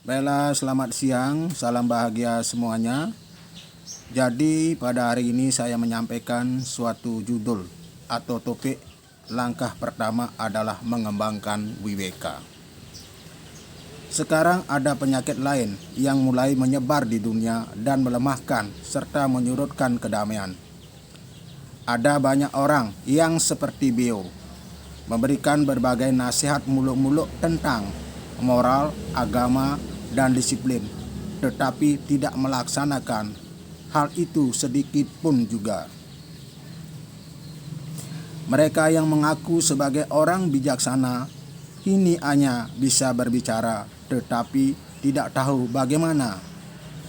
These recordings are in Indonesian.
Baiklah, selamat siang, salam bahagia semuanya. Jadi pada hari ini saya menyampaikan suatu judul atau topik langkah pertama adalah mengembangkan WWK. Sekarang ada penyakit lain yang mulai menyebar di dunia dan melemahkan serta menyurutkan kedamaian. Ada banyak orang yang seperti Bio memberikan berbagai nasihat muluk-muluk tentang moral, agama, dan disiplin, tetapi tidak melaksanakan hal itu sedikit pun juga. Mereka yang mengaku sebagai orang bijaksana ini hanya bisa berbicara, tetapi tidak tahu bagaimana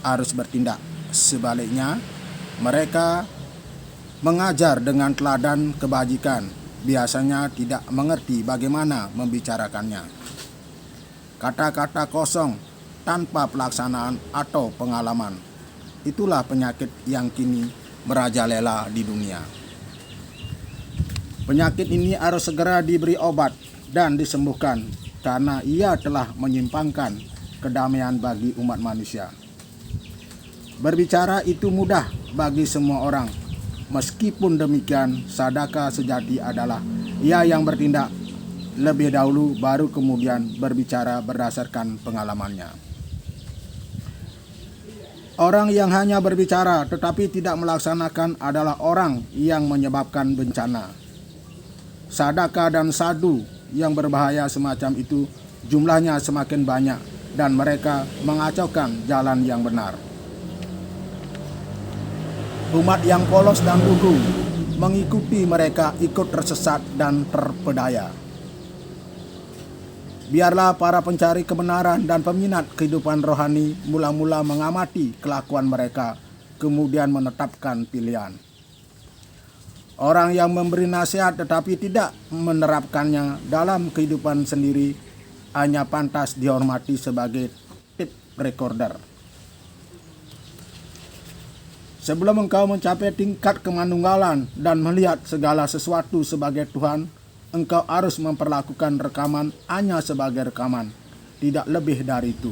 harus bertindak. Sebaliknya, mereka mengajar dengan teladan kebajikan, biasanya tidak mengerti bagaimana membicarakannya. Kata-kata kosong tanpa pelaksanaan atau pengalaman, itulah penyakit yang kini merajalela di dunia. Penyakit ini harus segera diberi obat dan disembuhkan karena ia telah menyimpangkan kedamaian bagi umat manusia. Berbicara itu mudah bagi semua orang. Meskipun demikian, sadaka sejati adalah ia yang bertindak lebih dahulu baru kemudian berbicara berdasarkan pengalamannya. Orang yang hanya berbicara tetapi tidak melaksanakan adalah orang yang menyebabkan bencana. Sadaka dan sadu yang berbahaya semacam itu jumlahnya semakin banyak dan mereka mengacaukan jalan yang benar. Umat yang polos dan lugu mengikuti mereka ikut tersesat dan terpedaya. Biarlah para pencari kebenaran dan peminat kehidupan rohani mula-mula mengamati kelakuan mereka, kemudian menetapkan pilihan. Orang yang memberi nasihat tetapi tidak menerapkannya dalam kehidupan sendiri hanya pantas dihormati sebagai tip recorder. Sebelum engkau mencapai tingkat kemanunggalan dan melihat segala sesuatu sebagai Tuhan, engkau harus memperlakukan rekaman hanya sebagai rekaman, tidak lebih dari itu.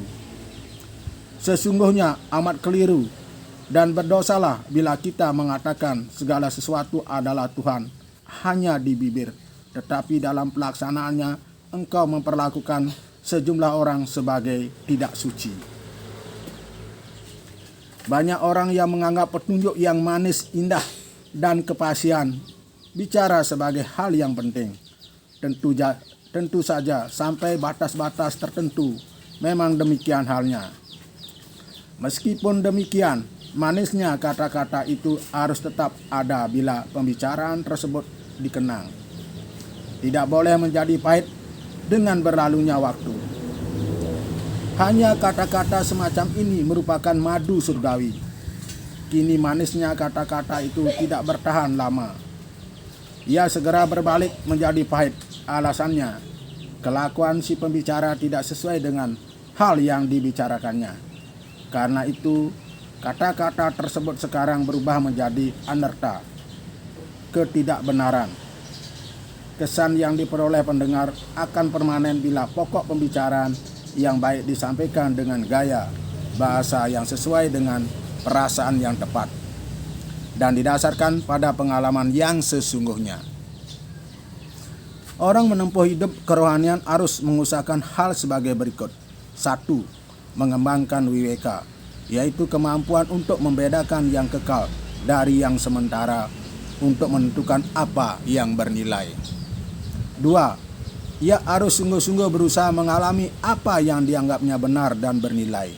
Sesungguhnya amat keliru dan berdosalah bila kita mengatakan segala sesuatu adalah Tuhan hanya di bibir, tetapi dalam pelaksanaannya engkau memperlakukan sejumlah orang sebagai tidak suci. Banyak orang yang menganggap petunjuk yang manis, indah, dan kepastian bicara sebagai hal yang penting. Tentu saja sampai batas-batas tertentu memang demikian halnya. Meskipun demikian, manisnya kata-kata itu harus tetap ada bila pembicaraan tersebut dikenang. Tidak boleh menjadi pahit dengan berlalunya waktu. Hanya kata-kata semacam ini merupakan madu surgawi. Kini manisnya kata-kata itu tidak bertahan lama. Ia segera berbalik menjadi pahit. Alasannya, kelakuan si pembicara tidak sesuai dengan hal yang dibicarakannya. Karena itu, kata-kata tersebut sekarang berubah menjadi anerta, ketidakbenaran. Kesan yang diperoleh pendengar akan permanen bila pokok pembicaraan yang baik disampaikan dengan gaya bahasa yang sesuai dengan perasaan yang tepat dan didasarkan pada pengalaman yang sesungguhnya. Orang menempuh hidup kerohanian harus mengusahakan hal sebagai berikut. 1. Mengembangkan WWK, yaitu kemampuan untuk membedakan yang kekal dari yang sementara untuk menentukan apa yang bernilai. 2. Ia harus sungguh-sungguh berusaha mengalami apa yang dianggapnya benar dan bernilai.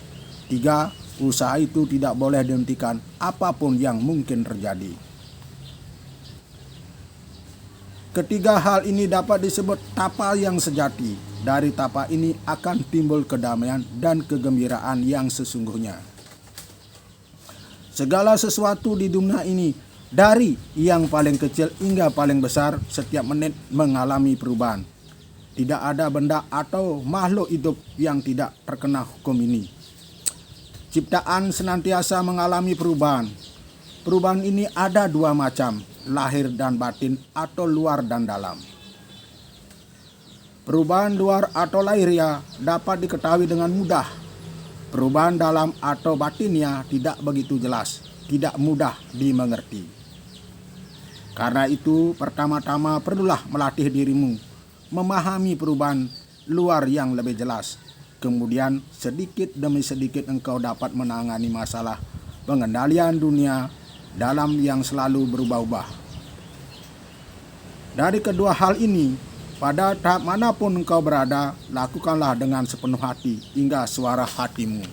3. Usaha itu tidak boleh dihentikan apapun yang mungkin terjadi. Ketiga hal ini dapat disebut tapa yang sejati. Dari tapa ini akan timbul kedamaian dan kegembiraan yang sesungguhnya. Segala sesuatu di dunia ini, dari yang paling kecil hingga paling besar, setiap menit mengalami perubahan. Tidak ada benda atau makhluk hidup yang tidak terkena hukum ini. Ciptaan senantiasa mengalami perubahan. Perubahan ini ada dua macam, lahir dan batin atau luar dan dalam. Perubahan luar atau lahiriah dapat diketahui dengan mudah Perubahan dalam atau batinnya tidak begitu jelas, tidak mudah dimengerti. Karena itu, pertama-tama perlulah melatih dirimu memahami perubahan luar yang lebih jelas. Kemudian sedikit demi sedikit engkau dapat menangani masalah pengendalian dunia dalam yang selalu berubah-ubah. Dari kedua hal ini, pada tahap manapun engkau berada, lakukanlah dengan sepenuh hati hingga suara hatimu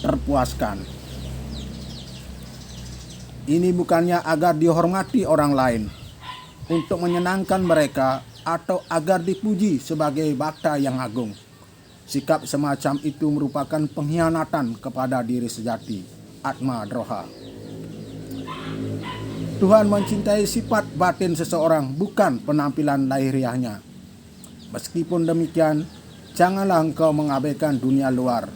terpuaskan. Ini bukannya agar dihormati orang lain, untuk menyenangkan mereka, atau agar dipuji sebagai bakta yang agung. Sikap semacam itu merupakan pengkhianatan kepada diri sejati, Atma Droha. Tuhan mencintai sifat batin seseorang, bukan penampilan lahiriahnya. Meskipun demikian, janganlah engkau mengabaikan dunia luar.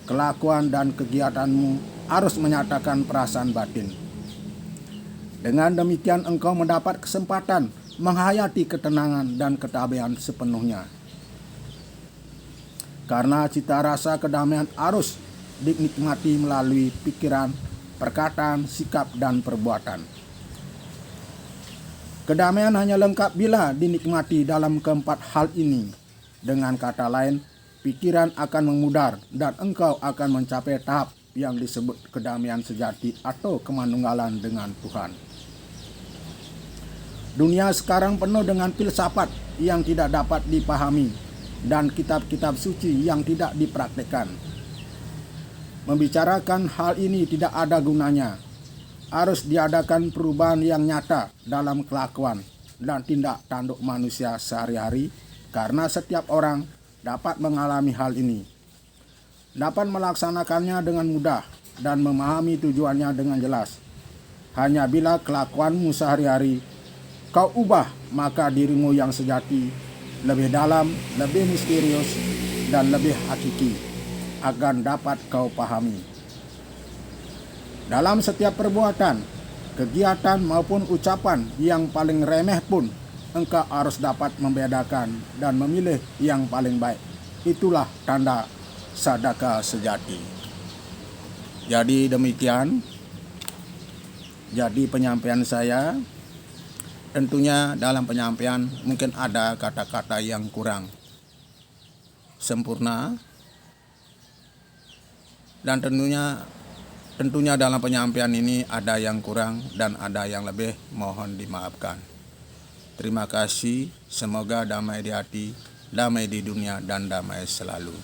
Kelakuan dan kegiatanmu harus menyatakan perasaan batin. Dengan demikian engkau mendapat kesempatan menghayati ketenangan dan ketabahan sepenuhnya. Karena cita rasa kedamaian harus dinikmati melalui pikiran, perkataan, sikap, dan perbuatan. Kedamaian hanya lengkap bila dinikmati dalam keempat hal ini. Dengan kata lain, pikiran akan memudar dan engkau akan mencapai tahap yang disebut kedamaian sejati atau kemanunggalan dengan Tuhan. Dunia sekarang penuh dengan filsafat yang tidak dapat dipahami dan kitab-kitab suci yang tidak dipraktikkan. Membicarakan hal ini tidak ada gunanya. Harus diadakan perubahan yang nyata dalam kelakuan dan tindak tanduk manusia sehari-hari, karena setiap orang dapat mengalami hal ini, dapat melaksanakannya dengan mudah dan memahami tujuannya dengan jelas. Hanya bila kelakuanmu sehari-hari kau ubah, maka dirimu yang sejati lebih dalam, lebih misterius, dan lebih hakiki akan dapat kau pahami. Dalam setiap perbuatan, kegiatan maupun ucapan yang paling remeh pun, engkau harus dapat membedakan dan memilih yang paling baik. Itulah tanda sadaka sejati. Jadi demikian, jadi penyampaian saya. Tentunya dalam penyampaian mungkin ada kata-kata yang kurang sempurna, dan tentunya dalam penyampaian ini ada yang kurang dan ada yang lebih, mohon dimaafkan. Terima kasih, semoga damai di hati, damai di dunia, dan damai selalu.